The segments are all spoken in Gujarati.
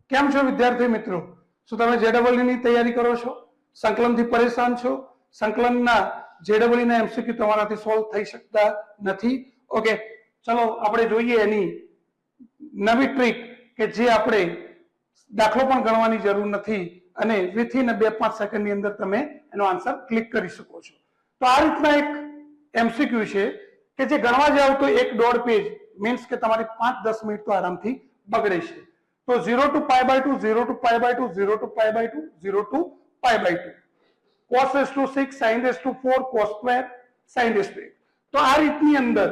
કેમ છો વિદ્યાર્થી મિત્રો? શું તમે JEE ની તૈયારી કરો છો? સંકલનથી પરેશાન છો? સંકલનના JEE ના MCQ તમારાથી સોલ્વ થઈ શકતા નથી? ઓકે, ચલો આપણે જોઈએ એની નવી ટ્રીક કે જે આપણે દાખલો પણ ગણવાની જરૂર નથી અને વિથિન 2-5 સેકન્ડની અંદર તમે એનો આન્સર ક્લિક કરી શકો છો. તો આ રીતના એક MCQ છે કે જે ગણવા જાવ તો 1.5 પેજ મીન્સ કે તમારી 5-10 મિનિટ તો આરામથી બગડે છે. તો 0 to π/2, 0 to π/2, 0 to π/2, 0 to π/2, cos⁴ sin⁴ cos² sin⁵. તો આ રીતની અંદર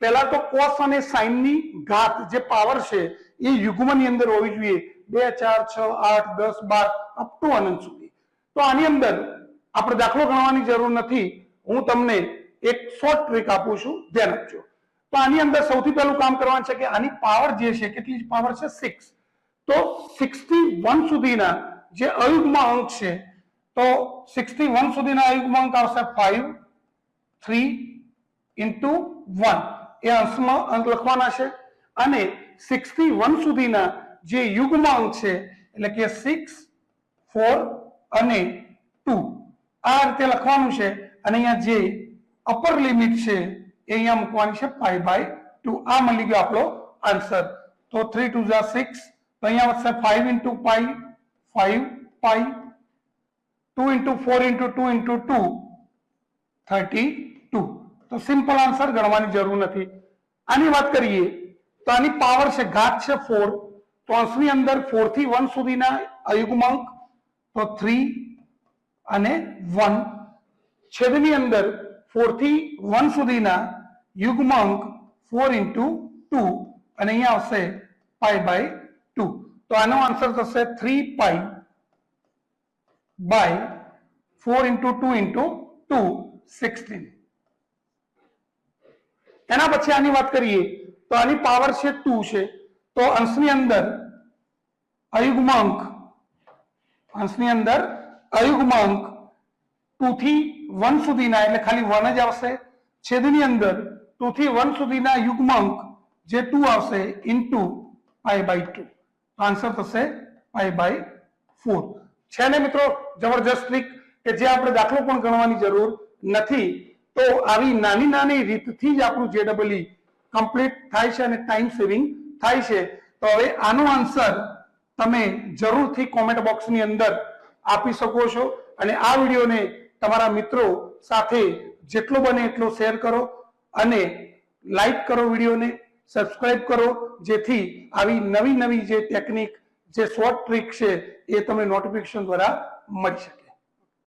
પહેલા તો cos અને sin ની ઘાત જે પાવર છે એ યુગ્મની અંદર હોવી જોઈએ 2 4 6 8 10 12 અપ ટુ અનંત સુધી. તો આની અંદર આપણે દાખલો ગણવાની જરૂર નથી. હું તમને એક શોર્ટ ટ્રીક આપું છું, ધ્યાન આપજો. તો આની અંદર સૌથી પહેલું કામ કરવાનું છે કે આની પાવર જે છે કેટલી પાવર છે 6. તો 61 સુધીના જે અયુગ્મ અંક છે તો 61 સુધીના અયુગ્મ અંક આવશે 5 3 into 1 એ અંશમાં અંક લખવાના છે અને 61 સુધીના જે યુગ્મ અંક છે એટલે કે 6 4 અને 2 આ રીતે લખવાનું છે અને અહીંયા જે અપર લિમિટ છે એ અહીંયા મૂકવાની છે π/2. આ મળી ગયો આપણો આન્સર. તો 3 2 6 તો અહીંયા વધશે 5 into π 5 π 2 into 4 into 2 into 2 32. તો સિમ્પલ આન્સર, ગણવાની જરૂર નથી. આની વાત કરીએ તો આની પાવર છે ઘાત છે 4. તો અંશની અંદર 4 થી 1 સુધીના અયુગ્મ અંક તો 3 અને 1. છેદની અંદર 4 થી 1 સુધીના યુગ્મ અંક 4 into 2 અને અહીંયા આવશે π/2. તો આનો આન્સર થશે 3π/4 into 2 into 2 16. એના પછી આની વાત કરીએ તો આની પાવર છે 2 છે. તો અંશની અંદર અયુગ્મ અંક 2 થી 1 સુધીના એટલે ખાલી 1 જ આવશે. છેદની અંદર 2 થી 1 સુધીના યુગ્મ અંક જે 2 આવશે ઇન્ટુ π/2. આન્સર થશે π/4. છે ને મિત્રો જબરજસ્ત ટ્રીક કે જે આપણે દાખલો પણ ગણવાની જરૂર નથી. તો આવી નાની નાની રીતથી જ આપણું JEE કમ્પ્લીટ થાય છે અને ટાઈમ સેવિંગ થાય છે. તો હવે આનો આન્સર તમે જરૂરથી કોમેન્ટ બોક્સની અંદર આપી શકો છો અને આ વિડીયોને તમારા મિત્રો સાથે જેટલો બને એટલો શેર કરો અને લાઈક કરો, વિડીયોને સબસ્ક્રાઇબ કરો, જેથી આવી નવી નવી જે ટેકનિક જે શોર્ટ ટ્રીક છે એ તમને નોટિફિકેશન દ્વારા મળી શકે.